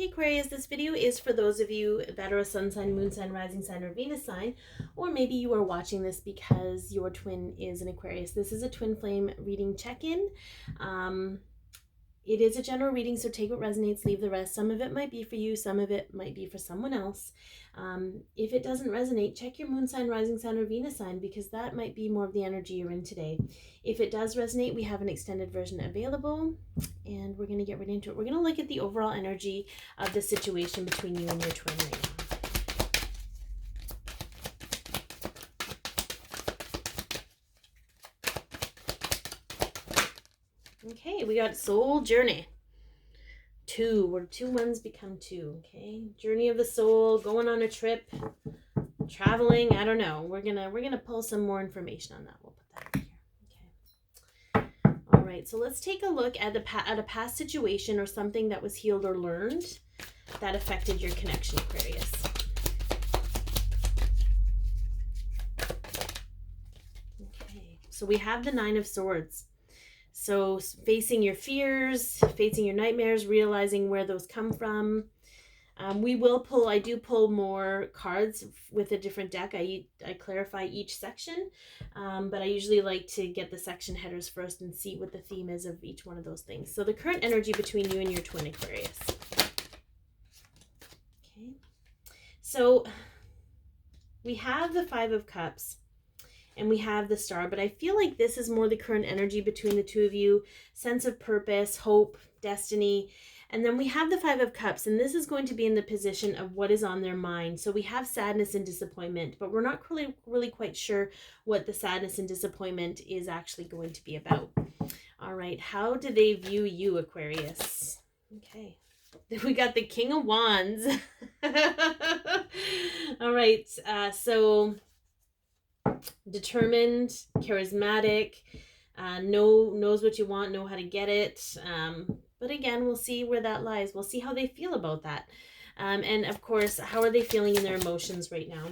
Okay, Aquarius, this video is for those of you that are a sun sign, moon sign, rising sign, or Venus sign, or maybe you are watching this because your twin is an Aquarius. This is a twin flame reading check-in. It is a general reading, so take what resonates, leave the rest. Some of it might be for you, some of it might be for someone else. If it doesn't resonate, check your moon sign, rising sign, or Venus sign, because that might be more of the energy you're in today. If it does resonate, we have an extended version available, and we're going to get right into it. We're going to look at the overall energy of the situation between you and your twin right now. Okay, we got soul journey. 2, where 2 ones become 2. Okay, journey of the soul, going on a trip, traveling. I don't know. We're gonna pull some more information on that. We'll put that in here. Okay. All right. So let's take a look at a past situation or something that was healed or learned that affected your connection, Aquarius. Okay. So we have the 9 of Swords. So facing your fears, facing your nightmares, realizing where those come from. I do pull more cards with a different deck. I clarify each section, but I usually like to get the section headers first and see what the theme is of each one of those things. So the current energy between you and your twin, Aquarius. Okay. So we have the 5 of Cups. And we have the Star, but I feel like this is more the current energy between the two of you, sense of purpose, hope, destiny. And then we have the 5 of Cups, and this is going to be in the position of what is on their mind. So we have sadness and disappointment, but we're not really quite sure what the sadness and disappointment is actually going to be about. All right, how do they view you, Aquarius? Okay, we got the King of Wands. All right, so determined, charismatic, knows what you want, know how to get it. But again, we'll see where that lies. We'll see how they feel about that. And of course, how are they feeling in their emotions right now?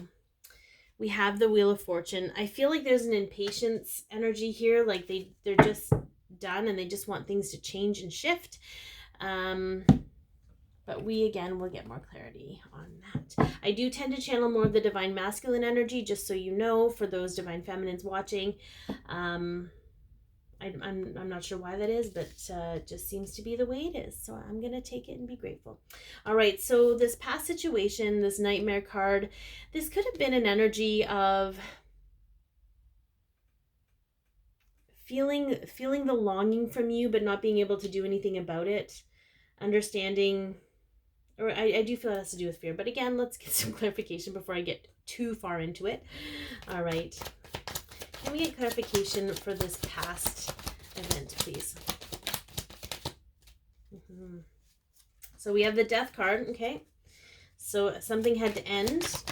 We have the Wheel of Fortune. I feel like there's an impatience energy here. Like they're just done and they just want things to change and shift. But we, again, will get more clarity on that. I do tend to channel more of the Divine Masculine energy, just so you know, for those Divine Feminines watching. I'm not sure why that is, but it just seems to be the way it is. So I'm going to take it and be grateful. All right, so this past situation, this Nightmare card, this could have been an energy of feeling the longing from you, but not being able to do anything about it. Understanding... Or I do feel it has to do with fear. But again, let's get some clarification before I get too far into it. All right. Can we get clarification for this past event, please? So we have the Death card. Okay. So something had to end.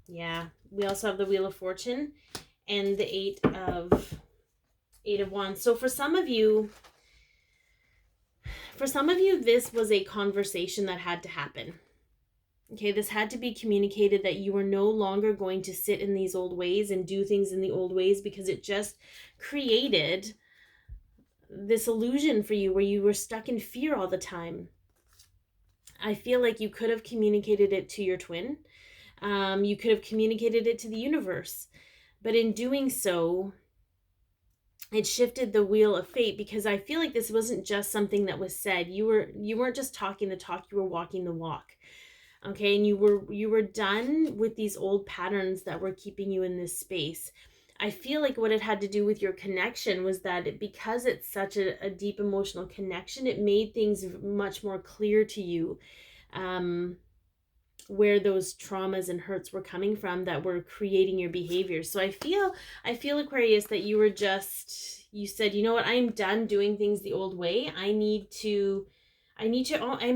Yeah. We also have the Wheel of Fortune and the 8 of Wands. So for some of you, this was a conversation that had to happen. Okay, this had to be communicated that you were no longer going to sit in these old ways and do things in the old ways, because it just created this illusion for you where you were stuck in fear all the time. I feel like you could have communicated it to your twin. You could have communicated it to the universe. But in doing so, it shifted the wheel of fate, because I feel like this wasn't just something that was said. You weren't just talking the talk, you were walking the walk. Okay, and you were done with these old patterns that were keeping you in this space. I feel like what it had to do with your connection was that because it's such a deep emotional connection, it made things much more clear to you where those traumas and hurts were coming from that were creating your behavior. So I feel Aquarius, that you said, you know what, I'm done doing things the old way. I'm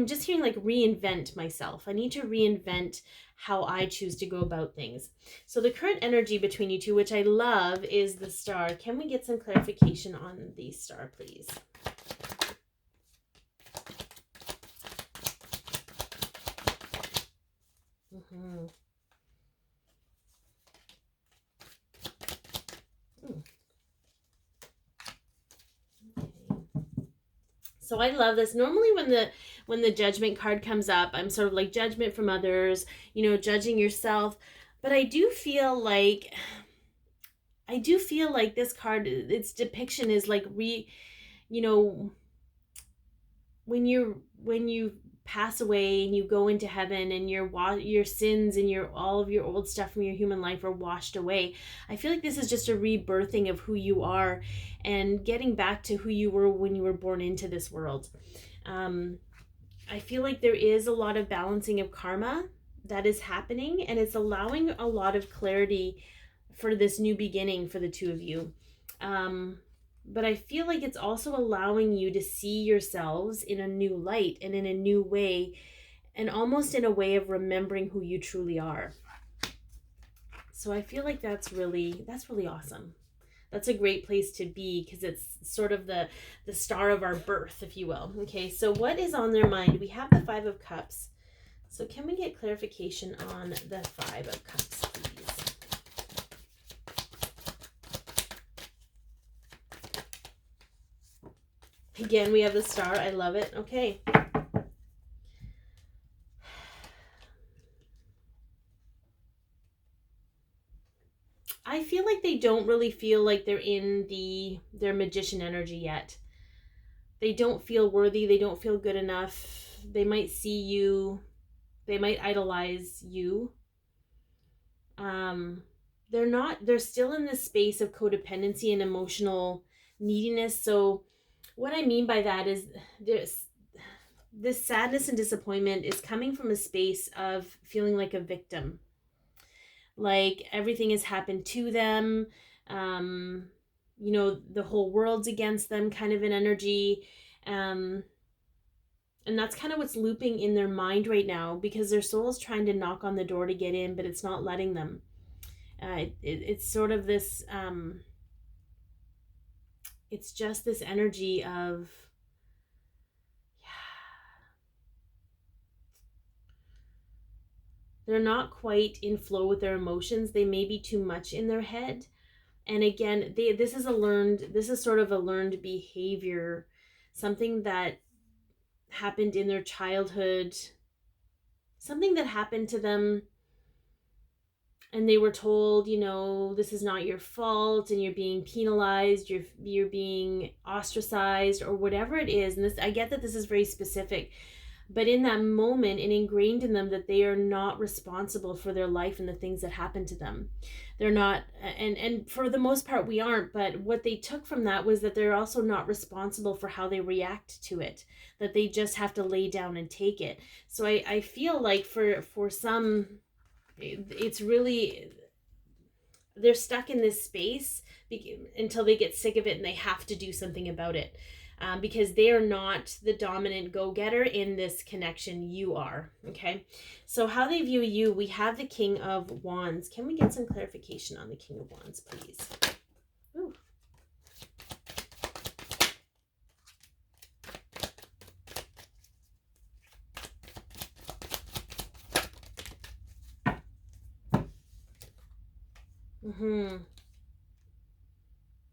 just hearing like reinvent myself. I need to reinvent how I choose to go about things. So the current energy between you two, which I love, is the Star. Can we get some clarification on the Star, please? So I love this. Normally when the judgment card comes up, I'm sort of like judgment from others, you know, judging yourself. But I do feel like this card, its depiction is like you know, when you pass away and you go into heaven and your sins and all of your old stuff from your human life are washed away. I feel like this is just a rebirthing of who you are and getting back to who you were when you were born into this world. I feel like there is a lot of balancing of karma that is happening, and it's allowing a lot of clarity for this new beginning for the two of you. But I feel like it's also allowing you to see yourselves in a new light and in a new way, and almost in a way of remembering who you truly are. So I feel like that's really awesome. That's a great place to be, because it's sort of the star of our birth, if you will. Okay, so what is on their mind? We have the Five of Cups. So can we get clarification on the Five of Cups, please? Again, we have the star. I love it. Okay. I feel like they don't really feel like they're in their magician energy yet. They don't feel worthy. They don't feel good enough. They might see you. They might idolize you. They're still in this space of codependency and emotional neediness. So what I mean by that is this sadness and disappointment is coming from a space of feeling like a victim. Like everything has happened to them. You know, the whole world's against them, kind of an energy. And that's kind of what's looping in their mind right now, because their soul is trying to knock on the door to get in, but it's not letting them. It's sort of this, it's just this energy of, they're not quite in flow with their emotions. They may be too much in their head. And again, this is sort of a learned behavior, something that happened in their childhood, something that happened to them, and they were told, you know, this is not your fault, and you're being penalized, you're being ostracized, or whatever it is. And this, I get that this is very specific, but in that moment, it ingrained in them that they are not responsible for their life and the things that happen to them. They're not, and for the most part we aren't, but what they took from that was that they're also not responsible for how they react to it, that they just have to lay down and take it. So I feel like for some, it's really, they're stuck in this space until they get sick of it and they have to do something about it. Because they are not the dominant go-getter in this connection. You are. Okay, so how they view you, we have the King of Wands. Can we get some clarification on the King of Wands, please? Ooh.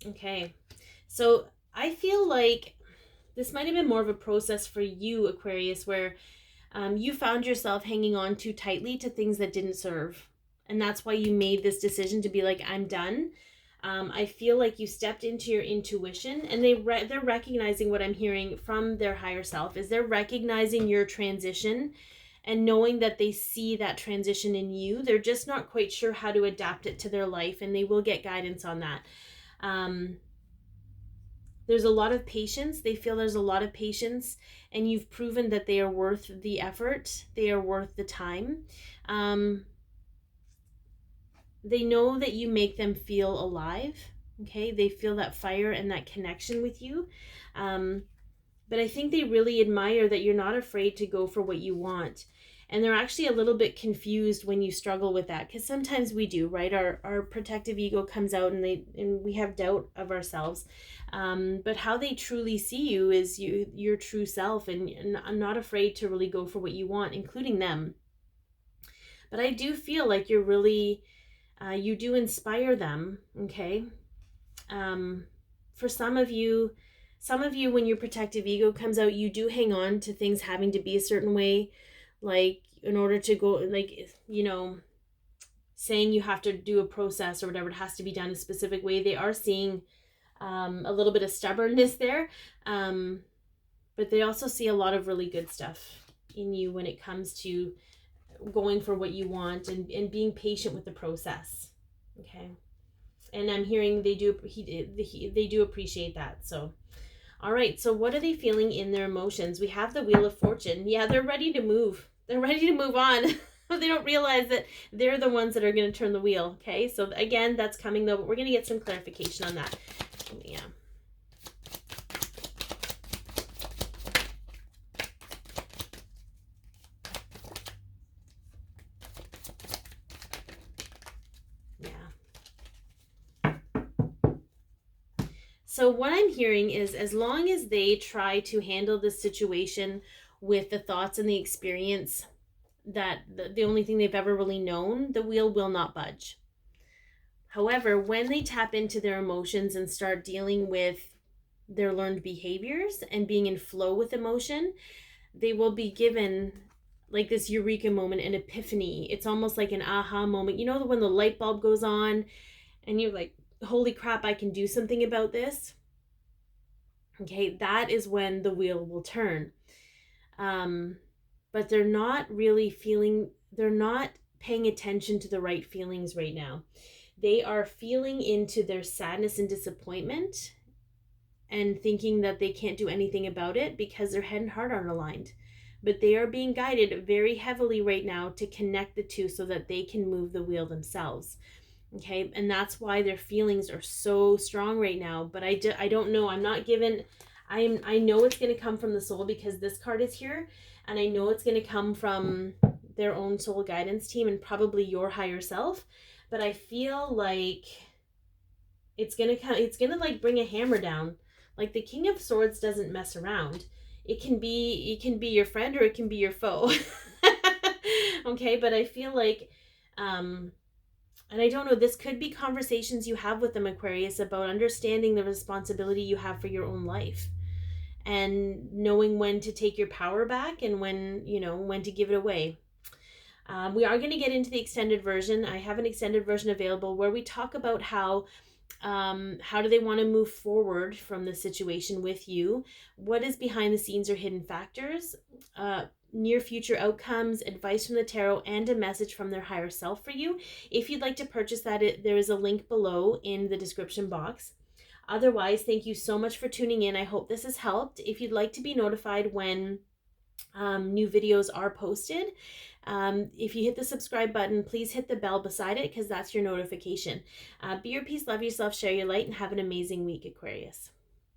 Okay, so I feel like this might have been more of a process for you, Aquarius, where you found yourself hanging on too tightly to things that didn't serve. And that's why you made this decision to be like, I'm done. I feel like you stepped into your intuition, and they're recognizing what I'm hearing from their higher self is they're recognizing your transition and knowing that they see that transition in you. They're just not quite sure how to adapt it to their life, and they will get guidance on that. There's a lot of patience. They feel there's a lot of patience, and you've proven that they are worth the effort. They are worth the time. They know that you make them feel alive. Okay, they feel that fire and that connection with you. But I think they really admire that you're not afraid to go for what you want. And they're actually a little bit confused when you struggle with that, because sometimes we do, right? Our protective ego comes out, and we have doubt of ourselves. But how they truly see you is your true self, and I'm not afraid to really go for what you want, including them. But I do feel like you're really, you do inspire them, okay? For some of you, Some of you, when your protective ego comes out, you do hang on to things having to be a certain way, like in order to go, like, you know, saying you have to do a process or whatever, it has to be done a specific way. They are seeing a little bit of stubbornness there, but they also see a lot of really good stuff in you when it comes to going for what you want and being patient with the process. Okay. And I'm hearing they do appreciate that. So, all right. So what are they feeling in their emotions? We have the Wheel of Fortune. Yeah, they're ready to move. They're ready to move on. They don't realize that they're the ones that are going to turn the wheel. Okay. So again, that's coming though, but we're going to get some clarification on that. Yeah. So what I'm hearing is, as long as they try to handle this situation with the thoughts and the experience that the only thing they've ever really known, the wheel will not budge. However, when they tap into their emotions and start dealing with their learned behaviors and being in flow with emotion, they will be given like this eureka moment, an epiphany. It's almost like an aha moment. You know, when the light bulb goes on and you're like, holy crap, I can do something about this. Okay, that is when the wheel will turn. But they're not really they're not paying attention to the right feelings right now. They are feeling into their sadness and disappointment and thinking that they can't do anything about it because their head and heart aren't aligned. But they are being guided very heavily right now to connect the two so that they can move the wheel themselves. Okay, and that's why their feelings are so strong right now. But I don't know. I'm not given. I know it's going to come from the soul because this card is here, and I know it's going to come from their own soul guidance team and probably your higher self. But I feel like it's going to come. It's going to like bring a hammer down. Like the King of Swords doesn't mess around. It can be your friend or it can be your foe. Okay, but I feel like and I don't know, this could be conversations you have with them, Aquarius, about understanding the responsibility you have for your own life and knowing when to take your power back and when, you know, when to give it away. We are going to get into the extended version. I have an extended version available where we talk about how do they want to move forward from the situation with you? What is behind the scenes or hidden factors? Near future outcomes, advice from the tarot, and a message from their higher self for you. If you'd like to purchase that, there is a link below in the description box. Otherwise, thank you so much for tuning in. I hope this has helped. If you'd like to be notified when new videos are posted, if you hit the subscribe button, please hit the bell beside it because that's your notification. Be your peace, love yourself, share your light, and have an amazing week, Aquarius.